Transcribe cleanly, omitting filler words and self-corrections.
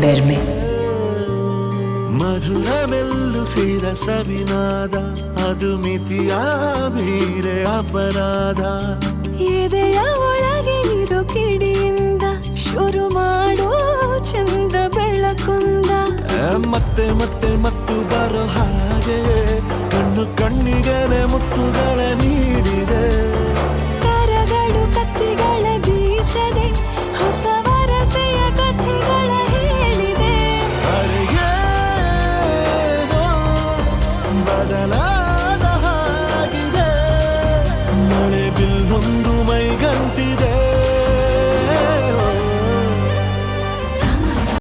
verme. ಮಧುರ ಮೆಲ್ಲು ಸೇರ ಸವಿನಾದ ಅದು ಮಿತಿಯ ಮೀರೆ ಅಪರಾಧ. ಎದೆಯ ಒಳಗೆ ಇರೋ ಕಿಡಿಯಿಂದ ಶುರು ಮಾಡೋ ಚಂದ ಬೆಳಕುಂದ. ಮತ್ತೆ ಮತ್ತೆ ಮತ್ತು ಬರೋ ಹಾಗೆ ಕಣ್ಣು ಕಣ್ಣಿಗೆ ಮುತ್ತುಗಳ ನೀಡಿ